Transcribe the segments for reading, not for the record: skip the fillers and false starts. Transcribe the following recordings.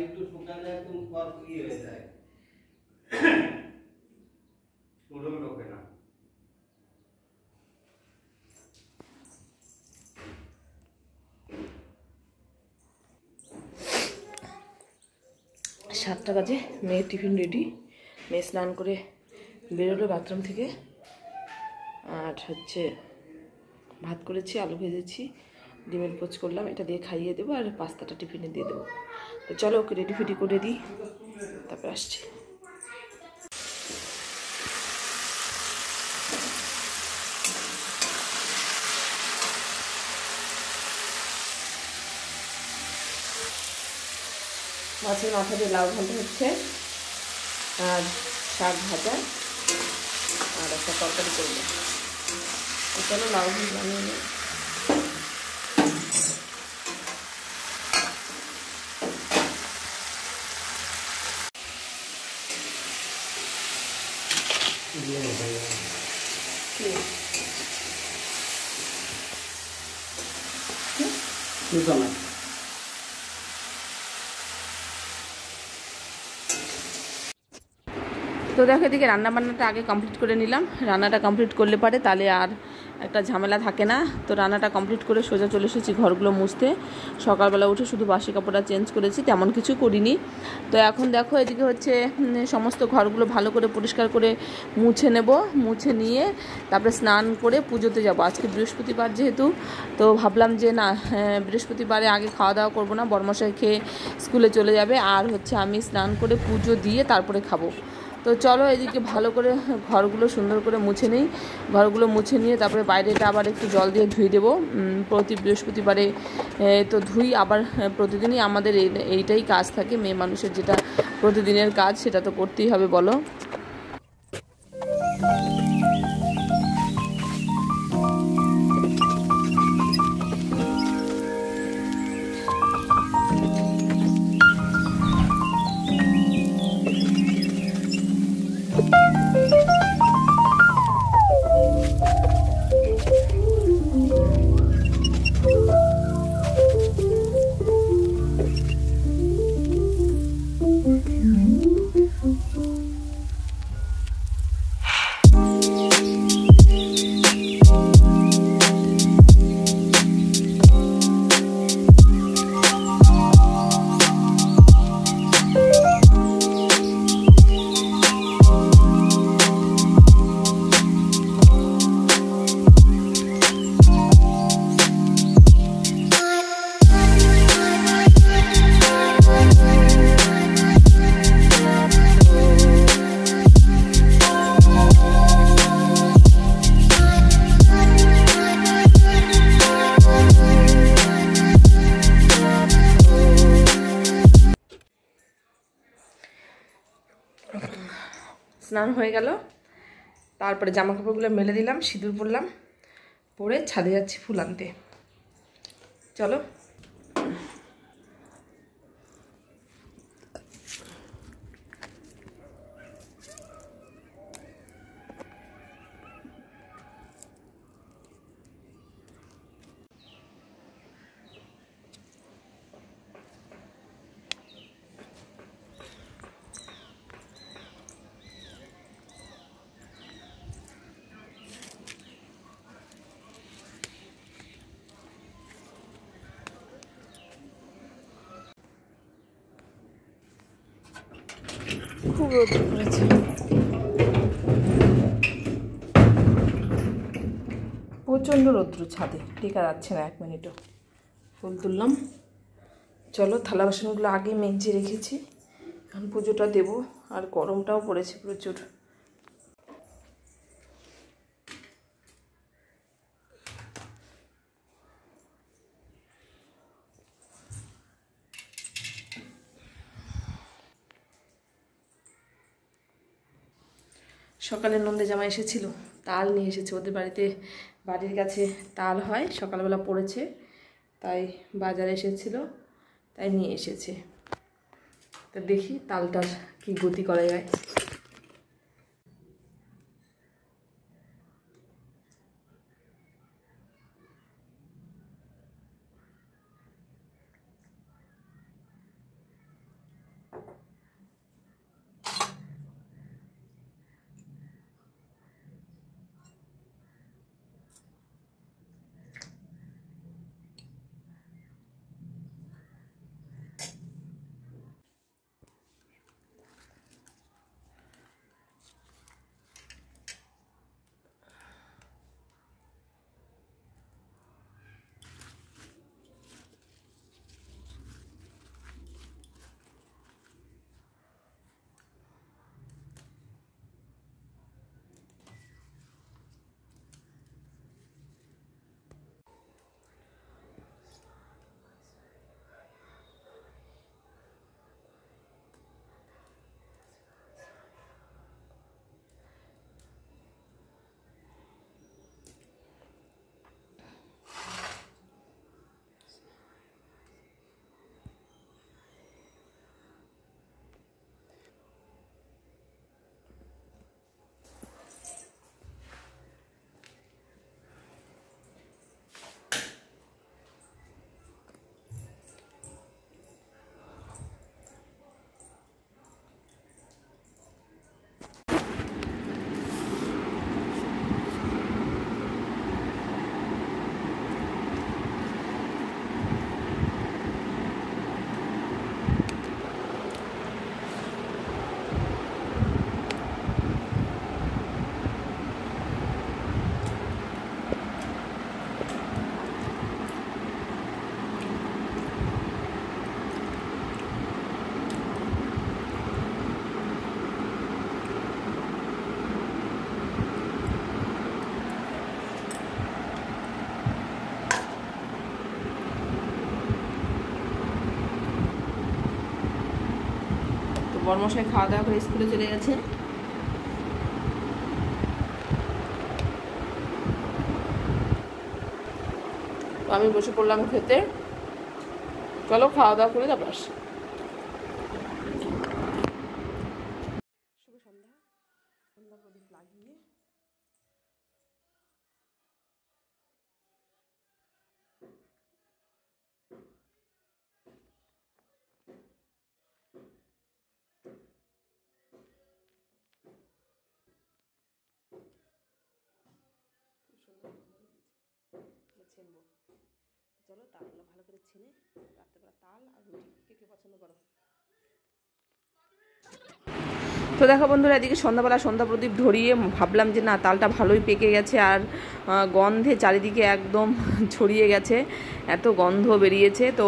একটু শুকালে একদম কি হয়ে যায়, পুরো লোকে না। 7টা বাজে, মেয়ের টিফিন রেডি। মেয়ে স্নান করে বেরোলো বাথরুম থেকে। আর হচ্ছে ভাত করেছি, আলু ভেজেছি, ডিমের পোচ করলাম, এটা দিয়ে খাইয়ে দেবো আর পাস্তাটা টিফিনে দিয়ে দেবো। তো চলো ওকে রেডি ফেডি করে দিই, তারপর আসছি। মাছের মাথা দিয়ে লাউ ভাজা হচ্ছে, আর শাক ভাজা, আর একটা তরকারি করবো। চলো লাউ ভাজা বানিয়ে নিই। তো দেখো এদিকে রান্নাবান্নাটা আগে কমপ্লিট করে নিলাম। রান্নাটা কমপ্লিট করলে পারে তাহলে আর একটা ঝামেলা থাকে না। তো রান্নাটা কমপ্লিট করে সোজা চলে এসেছি ঘরগুলো মুছতে। সকালবেলা উঠে শুধু বাসি কাপড়টা চেঞ্জ করেছি, তেমন কিছু করিনি। তো এখন দেখো এদিকে হচ্ছে সমস্ত ঘরগুলো ভালো করে পরিষ্কার করে মুছে নেব। মুছে নিয়ে তারপরে স্নান করে পুজোতে যাব। আজকে বৃহস্পতিবার যেহেতু, তো ভাবলাম যে না, বৃহস্পতিবারে আগে খাওয়া দাওয়া করবো না, বরমশাই খেয়ে স্কুলে চলে যাবে, আর হচ্ছে আমি স্নান করে পুজো দিয়ে তারপরে খাবো। তো চলো এদিকে ভালো করে ঘরগুলো সুন্দর করে মুছে নিই। ঘরগুলো মুছে নিয়ে তারপরে বাইরেটা আবার একটু জল দিয়ে ধুয়ে দেবো। প্রতি বৃহস্পতিবারে তো ধুই, আবার প্রতিদিনই আমাদের এইটাই কাজ থাকে। মেয়ে মানুষের যেটা প্রতিদিনের কাজ, সেটা তো করতেই হবে বলো। স্নান হয়ে গেল, তারপরে জামা কাপড়গুলো মেলে দিলাম, সিঁদুর পরলাম, পরে ছাদে যাচ্ছি ফুল আনতে। চলো। খুব রোদ পড়েছে, প্রচণ্ড রৌদ্র, ছাদে টেকা যাচ্ছে না 1 মিনিটও। ফুল তুললাম। চলো, থালা বাসনগুলো আগে মেজে রেখেছি, এখন পুজোটা দেব। আর গরমটাও পড়েছে প্রচুর। সকালে নন্দে জামা এসেছিল, তাল নিয়ে এসেছে। ওদের বাড়িতে, বাড়ির কাছে তাল হয়, সকালবেলা পড়েছে, তাই বাজারে এসেছিল, তাই নিয়ে এসেছে। তো দেখি তালটার কি গতি করা যায়। বর্মশাই খাওয়া দাওয়া করে স্কুলে চলে গেছে। আমি বসে পড়লাম খেতে। চলো খাওয়া দাওয়া করে তারপর আসি। শুভ সন্ধ্যা। সন্ধ্যা প্রদীপ লাগিয়ে ছেনবো। চলো তালগুলো ভালো করে ছেনে রাত্রেবেলা তাল আর রুটি কে কে পছন্দ করো। তো দেখো বন্ধুরা, এদিকে সন্ধ্যাবেলা সন্ধ্যা প্রদীপ ধরিয়ে ভাবলাম যে না, তালটা ভালোই পেকে গেছে আর গন্ধে চারিদিকে একদম ছড়িয়ে গেছে, এত গন্ধ বেরিয়েছে। তো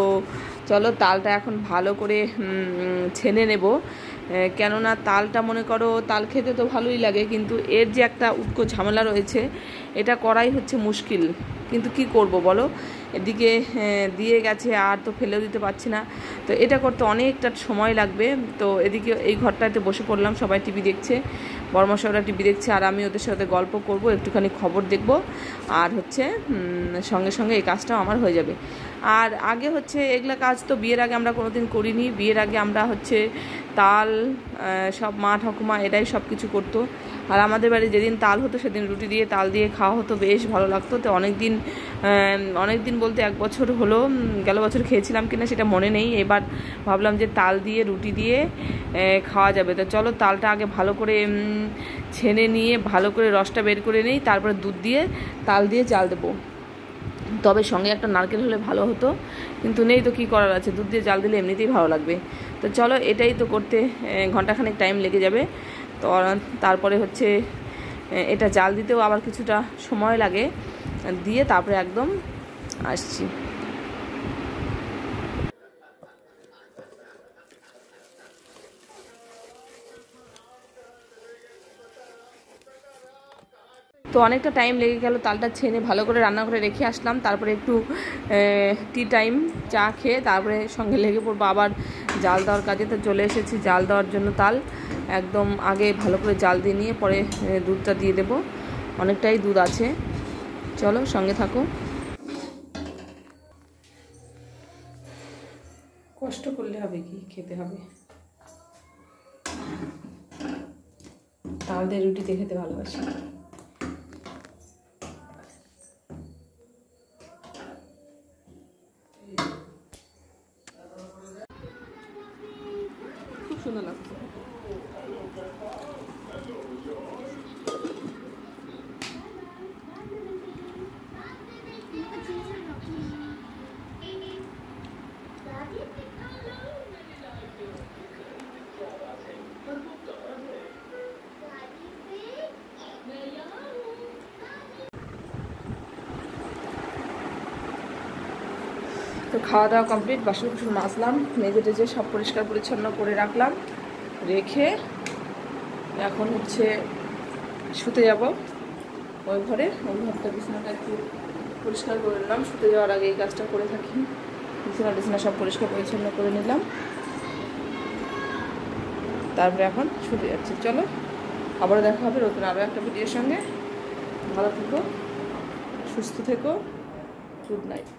চলো তালটা এখন ভালো করে ছেনে নেব। কেননা তালটা মনে করো, তাল খেতে তো ভালোই লাগে, কিন্তু এর যে একটা উটকো ঝামেলা রয়েছে, এটা করাই হচ্ছে মুশকিল। কিন্তু কি করব বলো, এদিকে দিয়ে গেছে আর তো ফেলেও দিতে পারছি না, তো এটা করতে অনেকটা সময় লাগবে। তো এদিকে এই ঘরটাতে বসে পড়লাম, সবাই টিভি দেখছে, বড়মশাইরা টিভি দেখছে, আর আমি ওদের সাথে গল্প করব, একটুখানি খবর দেখব, আর হচ্ছে সঙ্গে সঙ্গে এই কাজটাও আমার হয়ে যাবে। আর আগে হচ্ছে এগুলা কাজ তো বিয়ের আগে আমরা কোনোদিন করিনি। বিয়ের আগে আমরা হচ্ছে তাল সব মা ঠাকুমা এটাই সব কিছু করতো। আর আমাদের বাড়ি যেদিন তাল হতো সেদিন রুটি দিয়ে তাল দিয়ে খাওয়া হতো, বেশ ভালো লাগতো। তো অনেক দিন বলতে 1 বছর হলো, গেল বছর খেয়েছিলাম কিনা সেটা মনে নেই। এবার ভাবলাম যে তাল দিয়ে রুটি দিয়ে খাওয়া যাবে। তো চলো তালটা আগে ভালো করে ছেনে নিয়ে ভালো করে রসটা বের করে নিই, তারপরে দুধ দিয়ে তাল দিয়ে চাল দেবো। তবে সঙ্গে একটা নারকেল হলে ভালো হতো, কিন্তু নেই, তো কী করার আছে, দুধ দিয়ে জাল দিলে এমনিতেই ভালো লাগবে। তো চলো এটাই তো করতে ঘন্টাখানেক টাইম লেগে যাবে। তো তারপরে হচ্ছে এটা জাল দিতেও আবার কিছুটা সময় লাগে, দিয়ে তারপরে একদম আসছি। তো অনেকটা টাইম লেগে গেল, তালটা ছেনে ভালো করে রান্না করে রেখে আসলাম। তারপরে একটু টি টাইম চা খেয়ে তারপরে সঙ্গে লেগে পড়বো আবার জাল দেওয়ার কাজে। তো চলে এসেছি জাল দেওয়ার জন্য তাল, একদম আগে ভালো করে জাল দিয়ে নিয়ে পরে দুধটা দিয়ে দেব। অনেকটাই দুধ আছে, চলো সঙ্গে থাকো। কষ্ট করলে হবে কি, খেতে হবে। তাল দিয়ে রুটিতে খেতে ভালোবাসি। খুব সুন্দর লাগছে। তো খাওয়া দাওয়া কমপ্লিট, বাসন কুসন মাজলাম, মেজে টেজে সব পরিষ্কার পরিচ্ছন্ন করে রাখলাম, রেখে এখন হচ্ছে শুতে যাব ওই ঘরে। ওই ঘরটা বিছানাটা একটু পরিষ্কার করে নিলাম, শুতে যাওয়ার আগে এই কাজটা করে থাকি। বিছানা সব পরিষ্কার পরিচ্ছন্ন করে নিলাম, তারপরে এখন শুতে যাচ্ছি। চলো আবার দেখা হবে নতুন আরও একটা ভিডিওর সঙ্গে। ভালো থেকো, সুস্থ থেকো, গুড নাইট।